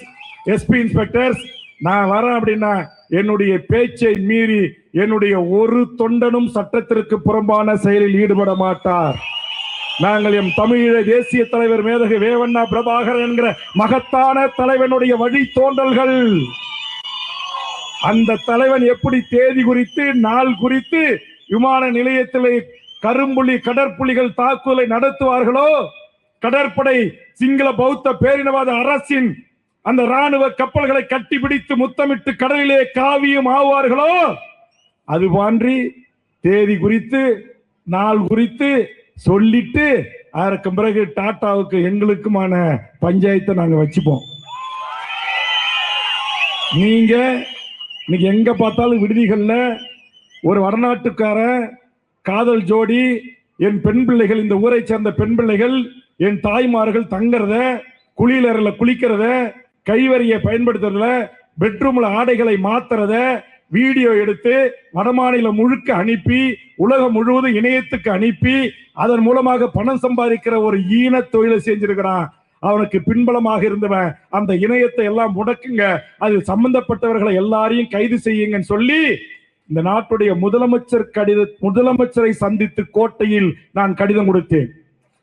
SP inspectors, நான் வரேன் அப்படின்னா என்னுடைய பேச்சை மீறி என்னுடைய ஒரு தொண்டனும் சட்டத்திற்கு புறம்பான செயலில் ஈடுபட மாட்டார். நாங்கள் எம் தமிழீழ தேசிய தலைவர் மேதகு வேவண்ணா பிரபாகர் என்கிற மகத்தான தலைவனுடைய வழி தோன்றல்கள். அந்த தலைவன் எப்படி தேதி குறித்து, நாள் குறித்து விமான நிலையத்தில் கரும்புலி கடற்புலிகள் தாக்குதலை நடத்துவார்களோ, கடற்படை சிங்கள பௌத்த பேரினவாத அரசின் அந்த ராணுவ கப்பல்களை கட்டிப்பிடித்து முத்தமிட்டு கடலிலே காவியம் ஆவார்களோ, அது போன்றி தேதி குறித்து, நாள் குறித்து சொல்லிட்டு அதற்கு பிறகு டாட்டாவுக்கு எங்களுக்குமான பஞ்சாயத்தை நாங்க வச்சுப்போம். நீங்க இன்னைக்கு எங்க பார்த்தாலும் விடுதிகள்ல ஒரு வடநாட்டுக்கார காதல் ஜோடி, என் பெண் பிள்ளைகள், இந்த ஊரை சேர்ந்த பெண் பிள்ளைகள், என் தாய்மார்கள் தங்கறத, குளியலறையில குளிக்கிறத, கைவரியை பயன்படுத்துறத, பெட்ரூம்ல ஆடைகளை மாத்துறத வீடியோ எடுத்து வடமாநிலம் முழுக்க அனுப்பி, உலகம் முழுவதும் இணையத்துக்கு அனுப்பி, அதன் மூலமாக பணம் சம்பாதிக்கிற ஒரு ஈன தொழிலை செஞ்சிருக்கிறான். அவனுக்கு பின்பலமாக இருந்தவன் அந்த இணையத்தை எல்லாம் முடக்குங்க, அது சம்பந்தப்பட்டவர்களை எல்லாரையும் கைது செய்யுங்கன்னு சொல்லி இந்த நாட்டுடைய முதலமைச்சரை சந்தித்து கோட்டையில் நான் கடிதம் கொடுத்தேன்.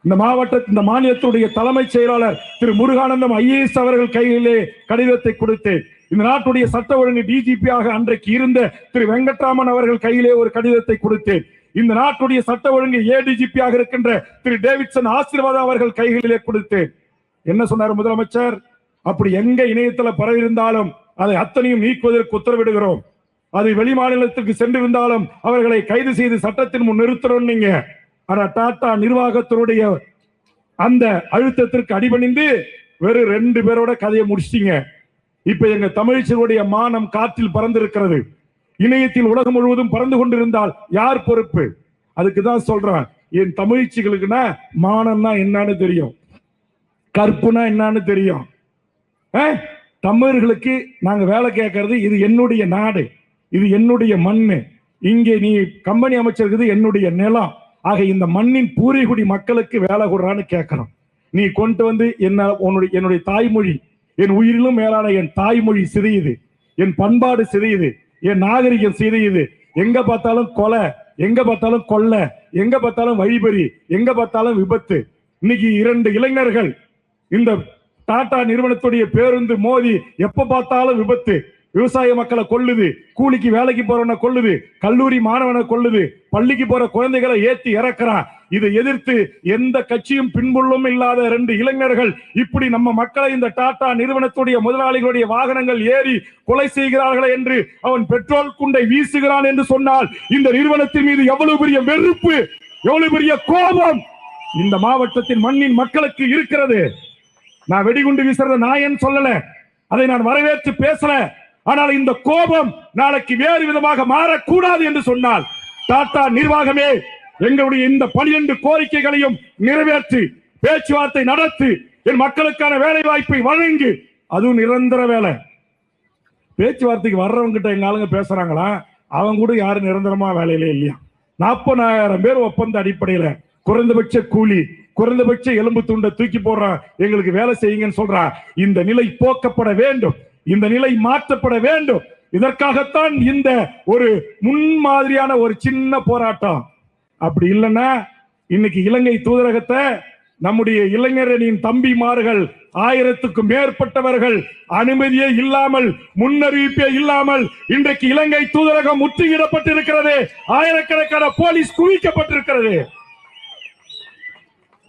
இந்த மாநிலத்துடைய தலைமைச் செயலாளர் திரு முருகானந்தம் IAS அவர்கள் கையிலே கடிதத்தை கொடுத்தேன். இந்த நாட்டுடைய சட்ட ஒழுங்கு DGP-ஆக அன்றைக்கு இருந்த திரு வெங்கட்ராமன் அவர்கள் கையிலே ஒரு கடிதத்தை கொடுத்தேன். இந்த நாட்டுடைய சட்ட ஒழுங்கு ADGP-ஆக இருக்கின்ற திரு டேவிட்சன் ஆசீர்வாதம் அவர்கள் கைகளிலே கொடுத்தேன். என்ன சொன்னார் முதலமைச்சர்? அப்படி எங்க இணையத்துல பரவி இருந்தாலும் அதை அத்தனையும் நீக்குவதற்கு உத்தரவிடுகிறோம். அது வெளி மாநிலத்திற்கு சென்றிருந்தாலும் அவர்களை கைது செய்து சட்டத்தின் முன் நிறுத்துறோம். நீங்க ஆனா டாடா நிர்வாகத்தினுடைய அந்த அழுத்தத்திற்கு அடிபணிந்து வெறும் 2 பேரோட கதையை முடிச்சிட்டீங்க. இப்ப எங்க தமிழ்ச்சியுடைய மானம் காற்றில் பறந்திருக்கிறது. இணையத்தில் உலகம் முழுவதும் பறந்து கொண்டிருந்தால் யார் பொறுப்பு? அதுக்குதான் சொல்றேன், என் தமிழ்ச்சிகளுக்குன்னா மானம்னா என்னன்னு தெரியும், கற்புனா என்னன்னு தெரியும். தமிழர்களுக்கு நாங்க வேலை கேட்கறது, இது என்னுடைய நாடு, இது என்னுடைய மண்ணு, இங்கே நீ கம்பெனி அமைச்சிருக்குது என்னுடைய நிலம். ஆக இந்த மண்ணின் பூர்வீகுடி மக்களுக்கு வேலை கொடுறான்னு கேட்கணும். நீ கொண்டு வந்து என்னுடைய தாய்மொழி, என் உயிரிலும் மேலான என் தாய்மொழி சிதையுது, என் பண்பாடு சிதையுது, என் நாகரிகம் சிதையுது. எங்க பார்த்தாலும் கொலை, எங்க பார்த்தாலும் கொள்ளை, எங்க பார்த்தாலும் வழிபறி, எங்க பார்த்தாலும் விபத்து. இன்னைக்கு 2 இளைஞர்கள் இந்த டாடா நிறுவனத்துடைய பேருந்து மோதி எப்ப பார்த்தாலும் விபத்து. விவசாய மக்களை கொல்லுது, கூலிக்கு வேலைக்கு போறவனை கொல்லுது, கல்லூரி மாணவனை கொல்லுது, பள்ளிக்கு போற குழந்தைகளை ஏத்தி இறக்குறான். இதை எதிர்த்து எந்த கட்சியும் பின்புள்ளும் இல்லாத 2 இளைஞர்கள் இப்படி நம்ம மக்களை இந்த டாடா நிறுவனத்துடைய முதலாளிகளுடைய வாகனங்கள் ஏறி கொலை செய்கிறார்கள் என்று அவன் பெட்ரோல் குண்டை வீசுகிறான் என்று சொன்னால் இந்த நிறுவனத்தின் மீது எவ்வளவு பெரிய வெறுப்பு, எவ்வளவு பெரிய கோபம் இந்த மாவட்டத்தின் மண்ணின் மக்களுக்கு இருக்கிறது. நான் வெடிகுண்டு வீசுறத நான் சொல்லல, அதை நான் வரவேற்று பேசல. ஆனால் இந்த கோபம் நாளைக்கு வேறு விதமாக மாறக்கூடாது என்று சொன்னால் டாடா நிர்வாகமே எங்களுடைய இந்த 12 கோரிக்கைகளையும் நிறைவேற்றி பேச்சுவார்த்தை நடத்தி என் மக்களுக்கான வேலை வாய்ப்பை வழங்கி, அதுவும் நிரந்தர வேலை. பேச்சுவார்த்தைக்கு வர்றவங்க கிட்ட எங்க ஆளுங்க பேசுறாங்களா, அவங்க கூட யாரும் நிரந்தரமா வேலையில இல்லையா. 40,000 பேர் ஒப்பந்த அடிப்படையில குறைந்தபட்ச கூலி, குறைந்தபட்ச எலும்பு துண்டை தூக்கி போடுறான், எங்களுக்கு வேலை செய்யுங்கன்னு சொல்றான். இந்த நிலை போக்கப்பட வேண்டும், இந்த நிலை மாற்றப்பட வேண்டும். இதற்காகத்தான் இந்த ஒரு முன்மாதிரியான ஒரு சின்ன போராட்டம். அப்படி இல்லைன்னா இன்னைக்கு இலங்கை தூதரகத்தை நம்முடைய இளைஞரணியின் தம்பிமார்கள் 1000க்கும் மேற்பட்டவர்கள் அனுமதியே இல்லாமல், முன்னறிவிப்பே இல்லாமல் இன்றைக்கு இலங்கை தூதரகம் முற்றுகையிடப்பட்டிருக்கிறது. ஆயிரக்கணக்கான போலீஸ் குவிக்கப்பட்டிருக்கிறது.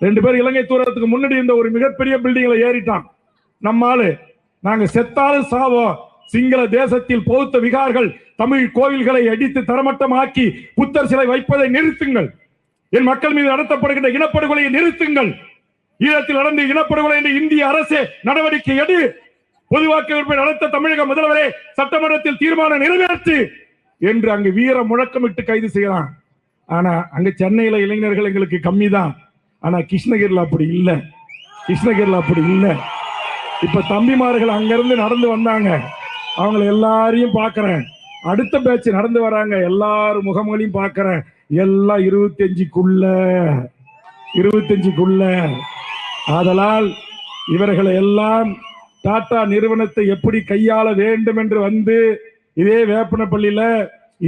2 பேர் இலங்கை தூதரகத்துக்கு முன்னாடி இந்த ஒரு மிகப்பெரிய பில்டிங்ல ஏறிட்டான். நம்மாலு நாங்க செத்தாலும் சாவோம், சிங்கள தேசத்தில் பௌத்த விகார்கள் தமிழ் கோவில்களை அடித்து தரமட்டமாக்கி புத்தர் சிலை வைப்பதை நிறுத்துங்கள், என் மக்கள் மீது நடத்தப்படுகின்ற இனப்படுகொலையை நிறுத்துங்கள், ஈழத்தில் நடந்த இனப்படுகொலை என்று இந்திய அரசே நடவடிக்கை எடு, பொதுவாக்கு நடத்த தமிழக முதல்வரே சட்டமன்றத்தில் தீர்மானம் நிறைவேற்று என்று அங்கு வீர முழக்கமிட்டு கைது செய்யலாம். ஆனா அங்க சென்னையில இளைஞர்கள் எங்களுக்கு கம்மி தான். ஆனா கிருஷ்ணகிரியில் அப்படி இல்லை, கிருஷ்ணகிரியில் அப்படி இல்லை. இப்ப தம்பிமார்கள் அங்கிருந்து நடந்து வந்தாங்க, அவங்களை எல்லாரையும் பாக்குறேன். அடுத்த பேட்ச் நடந்து வராங்க, எல்லாரும் முகங்களையும் பாக்குறேன். எல்லாம் 25க்குள்ள. ஆதலால் இவர்களை எல்லாம் டாடா நிறுவனத்தை எப்படி கையாள வேண்டும் என்று வந்து இதே வேப்பனப்பள்ளியில,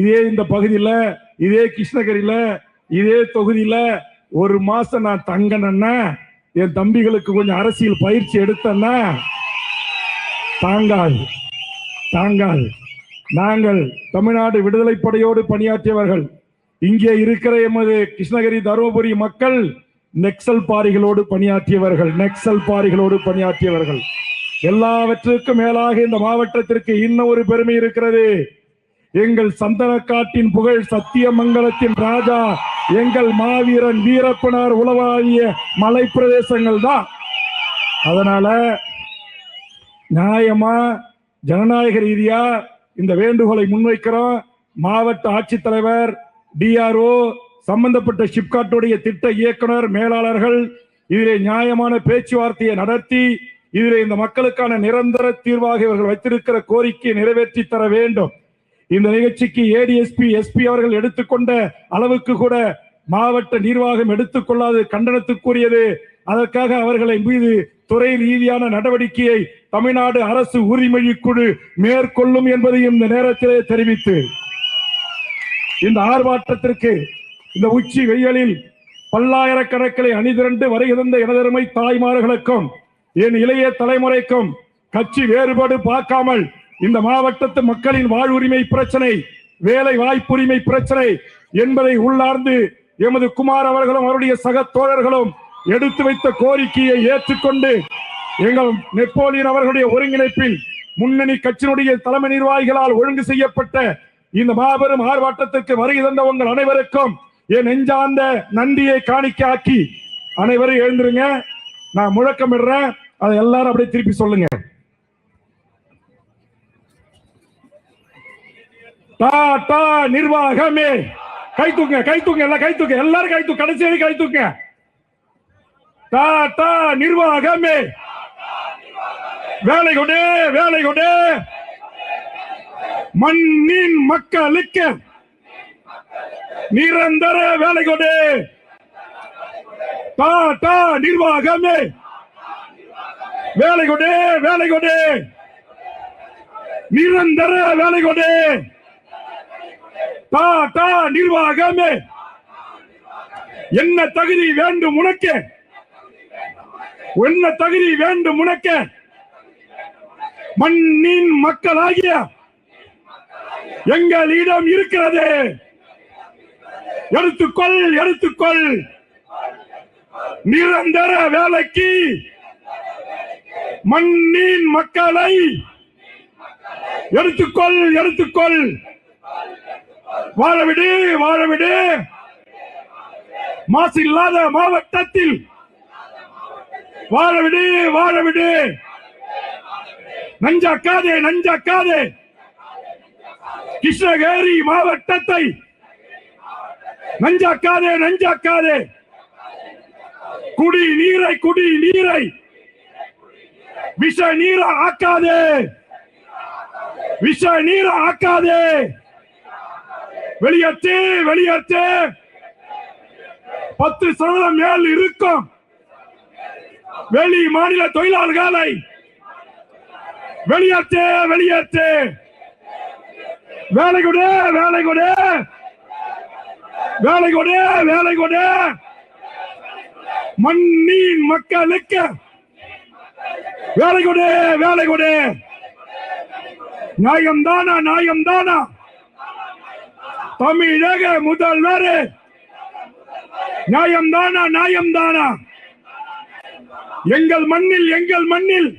இதே இந்த பகுதியில, இதே கிருஷ்ணகிரியில, இதே தொகுதியில 1 மாசம் நான் தங்கணும்னா, என் தம்பிகளுக்கு கொஞ்சம் அரசியல் பயிற்சி எடுத்தேன்னா தாங்காது. நாங்கள் தமிழ்நாடு விடுதலை படையோடு பணியாற்றியவர்கள், இங்கே இருக்கிற எமது கிருஷ்ணகிரி தருமபுரி மக்கள் நெக்சல் பாரிகளோடு பணியாற்றியவர்கள். எல்லாவற்றுக்கும் மேலாக இந்த மாவட்டத்திற்கு இன்னும் ஒரு பெருமை இருக்கிறது. எங்கள் சந்தனக்காட்டின் புகழ் சத்தியமங்கலத்தின் ராஜா எங்கள் மாவீரன் வீரப்பனார் உளவாடிய மலை பிரதேசங்கள் தான். அதனால நியாயமா ஜனநாயக ரீதியா இந்த வேண்டுகோளை முன்வைக்கிறோம். மாவட்ட ஆட்சித்தலைவர், டிஆர்ஓ, சம்பந்தப்பட்ட ஷிப்காட்டுடைய திட்ட இயக்குனர், மேலாளர்கள் இதிலே நியாயமான பேச்சுவார்த்தையை நடத்தி இதிலே இந்த மக்களுக்கான நிரந்தர தீர்வாக இவர்கள் வைத்திருக்கிற கோரிக்கையை நிறைவேற்றி தர வேண்டும். இந்த நிகழ்ச்சிக்கு ஏடிஎஸ்பி, எஸ்பி அவர்கள் எடுத்துக்கொண்ட அளவுக்கு கூட மாவட்ட நிர்வாகம் எடுத்துக்கொள்ளாது கண்டனத்துக்குரியது. அதற்காக அவர்களை மீது துறை ரீதியான நடவடிக்கையை தமிழ்நாடு அரசு உரிமொழி குழு மேற்கொள்ளும் என்பதையும் இந்த நேரத்திலே தெரிவித்து, இந்த ஆர்ப்பாட்டத்திற்கு இந்த உச்சி வெயிலில் பல்லாயிரக்கணக்கிலே அணிதிரண்டு வருகை தந்த எனதருமை தாய்மார்களுக்கும் என் இளைய தலைமுறைக்கும் கட்சி வேறுபாடு பார்க்காமல் இந்த மாவட்டத்து மக்களின் வாழ்வுரிமை பிரச்சனை, வேலை வாய்ப்புரிமை பிரச்சனை என்பதை உள்ளார்ந்து எமது குமார் அவர்களும் அவருடைய சக தோழர்களும் எடுத்து வைத்த கோரிக்கையை ஏற்றுக்கொண்டு எங்கள் நெப்போலியன் அவர்களுடைய ஒருங்கிணைப்பில் முன்னணி கட்சியினுடைய தலைமை நிர்வாகிகளால் ஒழுங்கு செய்யப்பட்ட இந்த மாபெரும் ஆர்ப்பாட்டத்திற்கு வருகை தந்த உங்கள் அனைவருக்கும் என் நெஞ்சார்ந்த நன்றியை காணிக்கையாக்கி அனைவரும் எழுந்துருங்க. நான் முழக்கமிடுறேன், அதை எல்லாரும் அப்படியே திருப்பி சொல்லுங்க. டாடா நிர்வாகமே கை தூங்க, எல்லாம் கை தூங்க, எல்லாரும் கை தூங்க, கடைசி கை தூங்க. டாடா நிர்வாகமே வேலை கொடு மண்ணின் மக்களுக்கு நிரந்தர வேலை கொடு. டாடா நிர்வாகமே வேலை கொடு நிரந்தர வேலை கொடு. டாடா நிர்வாகமே என்ன தகுதி வேண்டும் உனக்கு, என்ன தகுதி வேண்டும் உனக்கு, மண்ணின் மக்களாகிய எங்களிடம் இருக்கிறது, எடுத்துக்கொள் நிரந்தர வேலைக்கு மண்ணின் மக்களை எடுத்துக்கொள் வாழவிடு மாசு இல்லாத மாவட்டத்தில் வாழவிடு வாழவிடு. நஞ்சாக்காதே நஞ்சாக்காதே. கிருஷ்ணகிரி மாவட்டத்தை நஞ்சாக்காதே நஞ்சாக்காதே. குடி நீரை விஷ நீர ஆக்காதே. விஷ நீர ஆக்காதே. வெளியேற்று வெளியேற்று. 10% மேல் இருக்கும் வெளி மாநில தொழிலாளர்களை வெளியேற்று வெளியேற்று. வேலை கொடு வேலை கொடு வேலை கொடு வேலை கொடு. மண்ணின் மக்களுக்கு வேலை கொடு வேலை கொடு. நியாயம் தானா நியாயம் தானா. தமிழக முதல்வர் நியாயம் தானா நியாயம் தானா. எங்கள் மண்ணில்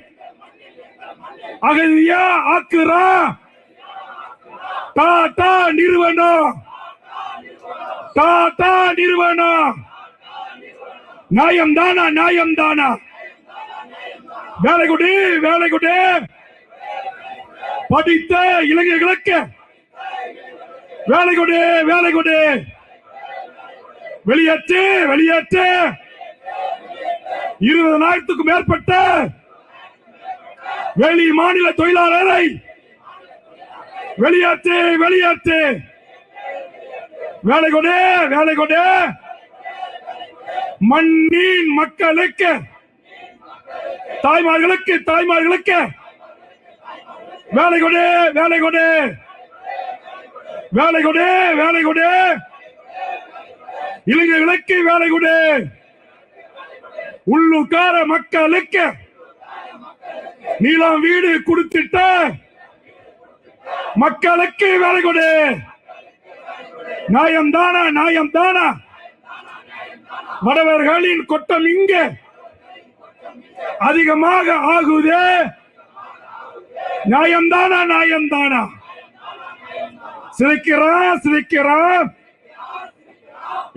அகதியா ஆக்குறா டாடா நிறுவனம். டாடா நிறுவனம். நியாயம் தானா நியாயம் தானா. வேலை கொடு வேலை கொடு. படித்த இளைஞர்களுக்கு வேலை கொடு வேலை கொடு. வெளியேற்று வெளியேற்று. 20,000க்கும் மேற்பட்ட வெளி மாநில தொழிலாளரை வெளியேற்று வெளியேற்று. வேலை கொடு வேலை கொடு. மண்ணின் மக்களுக்கு தாய்மார்களுக்கு வேலை கொடு வேலை கொடு வேலை கொடு வேலை கொடு. இளைஞர்களுக்கு வேலை கொடு. உள்ளூர்கார மக்களுக்கு நீளம் வீடு கொடுத்துட்ட மக்களுக்கு வேலை கொடு. நியாயம் தானா நியாயம் தானா. வடவர்களின் கொட்டம் இங்கு அதிகமாக ஆகுதே. நியாயம் தானா நியாயம் தானா. சிரிக்கிறான்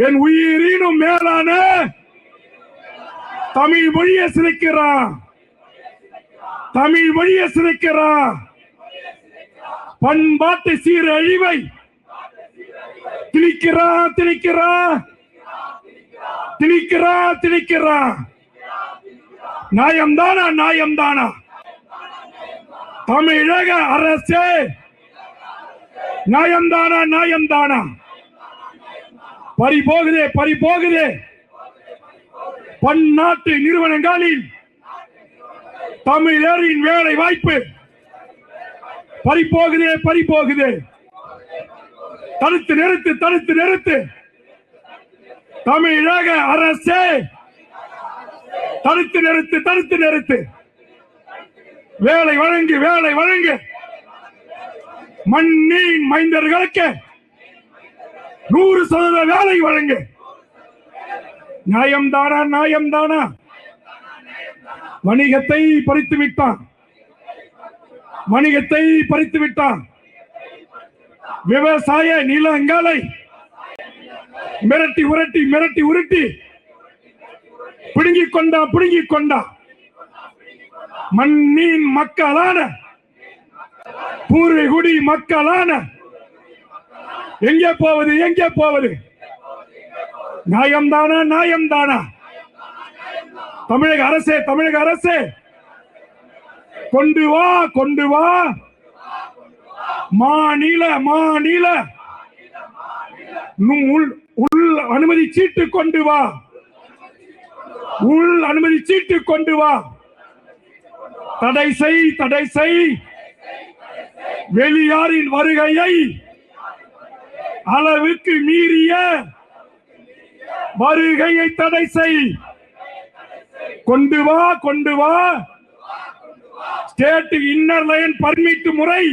என் உயிரினும் மேலான தமிழ் மொழியை சிரிக்கிறான். பண்பாட்டு சீரழிவை திணிக்கிறான். நியாயம் தானா நியாயம் தானா. தமிழக அரசே நியாயம் தானா நியாயம் தானா. பறிபோகுதே பன்னாட்டு நிறுவனங்களில் தமிழரின் வேலை வாய்ப்பு பறிபோகுதே. தடுத்து நிறுத்து. தமிழக அரசே தடுத்து நிறுத்து. வேலை வழங்கு. மண்ணின் மைந்தர்களுக்கு 100% வேலை வழங்கு. நியாயம் தானா. வணிகத்தை பறித்து விட்டான். விவசாய நிலங்களை மிரட்டி உருட்டி பிடுங்கிக் கொண்டா. மண்ணின் மக்களான பூர்வீகுடி மக்களான எங்கே போவது. நியாயம் தானா. தமிழக அரசே கொண்டு வா. மாநில உள் அனுமதி சீட்டு கொண்டு வா. தடை செய். வெளியாரின் வருகையை அளவுக்கு மீறிய வருகையை தடை செய். கொண்டு வா. ஸ்டேட் இன்னர் லைன் பர்மிட் முறை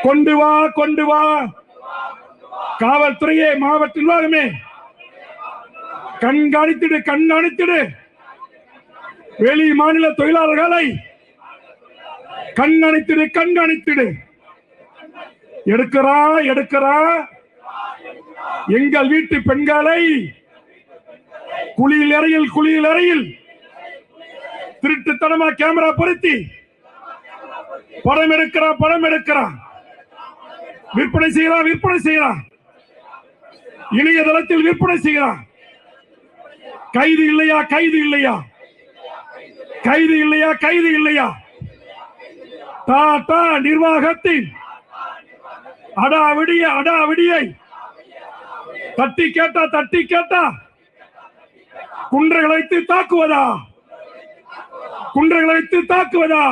கொண்டு வா. காவல்துறையே மாவட்ட நிர்வாகமே கண்காணித்திடு. வெளி மாநில தொழிலாளர்களை கண்காணித்திடு. எடுக்கிறா எங்கள் வீட்டு பெண்களை குளியல் அறையில் திருட்டுத்தனமா கேமரா பொருத்தி படம் எடுக்கிறான் விற்பனை செய்யறான் இணையதளத்தில் விற்பனை செய்யறான். கைது இல்லையா டாடா நிர்வாகத்தின் அடாவிடியை தட்டி கேட்டா குன்றைகளை வைத்து தாக்குவதா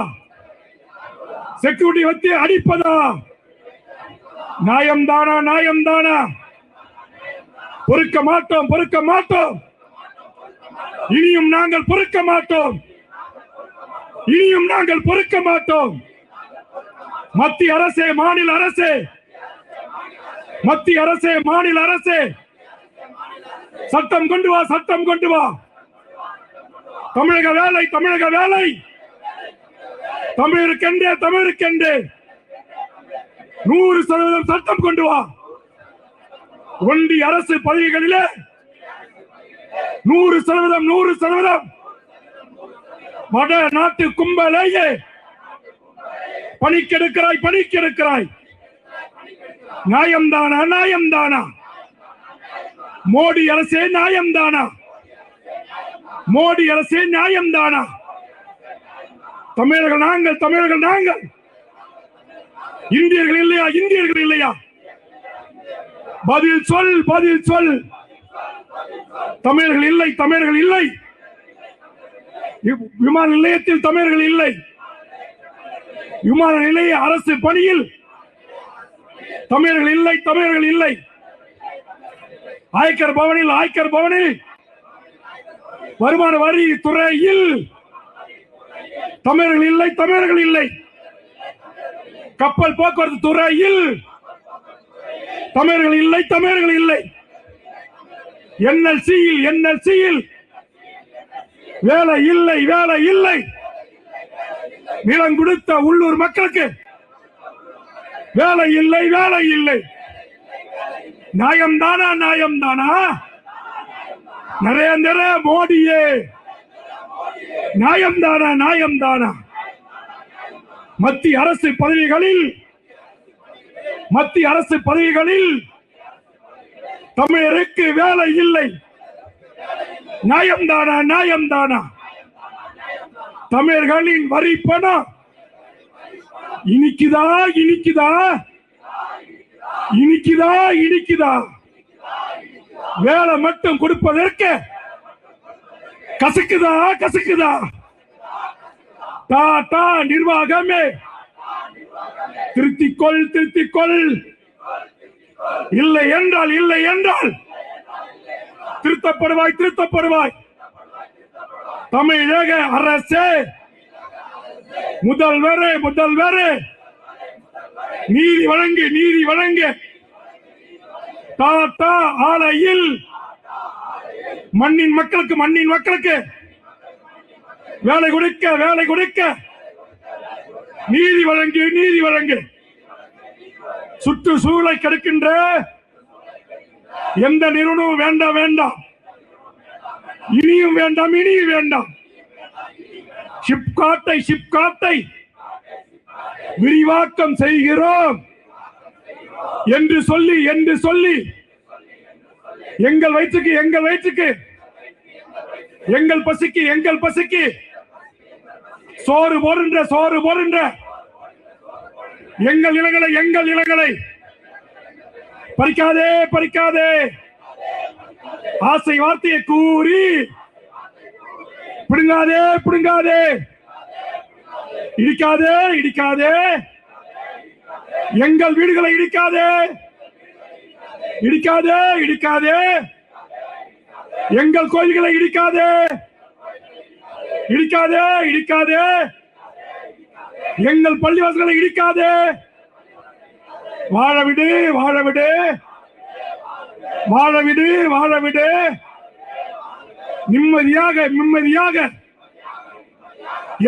செக்யூரிட்டி வைத்து அடிப்பதா? நியாயம்தானா? பொறுக்க மாட்டோம். இனியும் நாங்கள் பொறுக்க மாட்டோம். மத்திய அரசே, மாநில அரசே சட்டம் கொண்டு வா. தமிழக வேலை தமிழருக்கென்றே 100% சட்டம் கொண்டு வா. ஒன்றிய அரசு பதவிகளிலே 100% வட நாட்டு கும்பலேயே பணிக்கெடுக்கிறாய். நியாயம்தானா? மோடி அரசே நியாயம்தானா? தமிழர்கள் நாங்கள் இந்தியர்கள் இல்லையா? பதில் சொல். தமிழர்கள் இல்லை. விமான நிலையத்தில் தமிழர்கள் இல்லை. விமான நிலைய அரசு பணியில் தமிழர்கள் இல்லை. ஆய்கர் பவனில் வருமான வரி துறையில் தமிழர்கள் இல்லை. கப்பல் போக்குவரத்து துறையில் தமிழர்கள் இல்லை. NLC-யில் வேலை இல்லை. நிலம் கொடுத்த உள்ளூர் மக்களுக்கு வேலை இல்லை. நியாயம்தானா? நரேந்திர மோடியே நியாயம்தானா? மத்திய அரசு பதவிகளில் தமிழருக்கு வேலை இல்லை. நியாயம்தானா? தமிழர்களின் வரி பணம் இனிக்குதா? வேலை மட்டும் கொடுப்பதற்கு கசக்குதா? டாடா நிர்வாகமே திருத்திக்கொள். இல்லை என்றால் திருத்தப்படுவாய். தமிழக அரசே, முதல்வரே நீதி வழங்கு. டாடா ஆலையில் மண்ணின் மக்களுக்கு வேலை கொடுக்க நீதி வழங்கு. சுற்றுச்சூழலை கெடுக்கின்ற எந்த நிறுவனமும் வேண்டாம். இனியும் வேண்டாம். ஷிப்காட்டை விரிவாக்கம் செய்கிறோம் என்று சொல்லி எங்கள் வயிற்றுக்கு எங்கள் பசிக்கு சோறு போடுன்ற எங்கள் நிலங்களை பறிக்காதே. ஆசை வார்த்தையை கூறி பிடுங்காதே. இடிக்காதே. எங்கள் வீடுகளை இடிக்காதே. எங்கள் கோயில்களை இடிக்காதே. எங்கள் பள்ளிவாசல்களை இடிக்காதே. வாழ விடு. நிம்மதியாக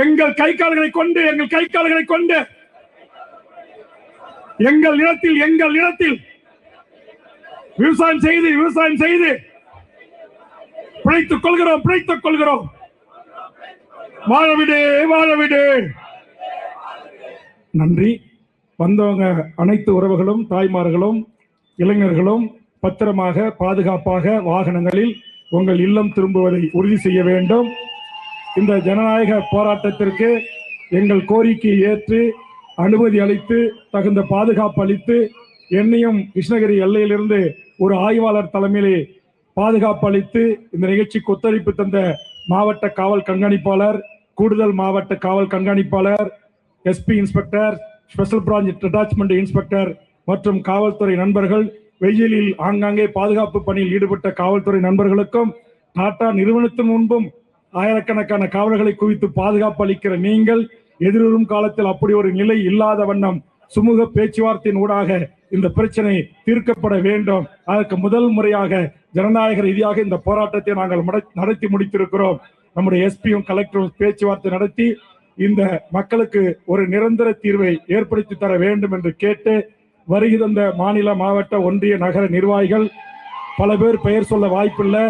எங்கள் கை கால்களை கொண்டு எங்கள் நிலத்தில் விவசாயம் செய்து பிழைத்துக் கொள்கிறோம். வாழவிடு. நன்றி. வந்தவங்க அனைத்து உறவுகளும், தாய்மார்களும், இளைஞர்களும் பத்திரமாக பாதுகாப்பாக வாகனங்களில் உங்கள் இல்லம் திரும்புவதை உறுதி செய்ய வேண்டும். இந்த ஜனநாயக போராட்டத்திற்கு எங்கள் கோரிக்கையை ஏற்று அனுமதி அளித்து தகுந்த பாதுகாப்பு அளித்து என்னையும் கிருஷ்ணகிரி எல்லையிலிருந்து ஒரு ஆய்வாளர் தலைமையிலே பாதுகாப்பு அளித்து இந்த நிகழ்ச்சிக்கு ஒத்துழைப்பு தந்த மாவட்ட காவல் கண்காணிப்பாளர், கூடுதல் மாவட்ட காவல் கண்காணிப்பாளர், SP inspector, special branch detachment inspector மற்றும் காவல்துறை நண்பர்கள், வெயிலில் ஆங்காங்கே பாதுகாப்பு பணியில் ஈடுபட்ட காவல்துறை நண்பர்களுக்கும், டாடா நிறுவனத்தின் முன்பும் ஆயிரக்கணக்கான காவலர்களை குவித்து பாதுகாப்பு அளிக்கிற நீங்கள் எதிர்வரும் காலத்தில் அப்படி ஒரு நிலை இல்லாத வண்ணம் சுமூக பேச்சுவார்த்தையின் ஊடாக இந்த பிரச்சனை தீர்க்கப்பட வேண்டும். அதற்கு முதல் முறையாக ஜனநாயக ரீதியாக இந்த போராட்டத்தை நாங்கள் நடத்தி முடித்திருக்கிறோம். நம்முடைய எஸ்பியும் கலெக்டரும் பேச்சுவார்த்தை நடத்தி இந்த மக்களுக்கு ஒரு நிரந்தர தீர்வை ஏற்படுத்தி தர வேண்டும் என்று கேட்டு வருகை தந்த மாநில, மாவட்ட, ஒன்றிய, நகர நிர்வாகிகள் பல பேர் பெயர் சொல்ல வாய்ப்பில்லை.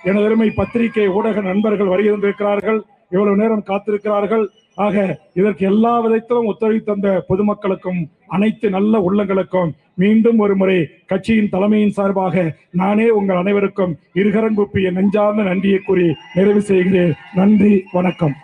எனது அருமை பத்திரிகை ஊடக நண்பர்கள் வருகை தந்திருக்கிறார்கள், இவ்வளவு நேரம் காத்திருக்கிறார்கள். ஆக இதற்கு எல்லா விதத்திலும் ஒத்துழைப்பு தந்த பொதுமக்களுக்கும் அனைத்து நல்ல உள்ளங்களுக்கும் மீண்டும் ஒரு முறை கட்சியின் தலைமையின் சார்பாக நானே உங்கள் அனைவருக்கும் இருகரம் கூப்பிய நெஞ்சார்ந்த நன்றியை கூறி நிறைவு செய்கிறேன். நன்றி, வணக்கம்.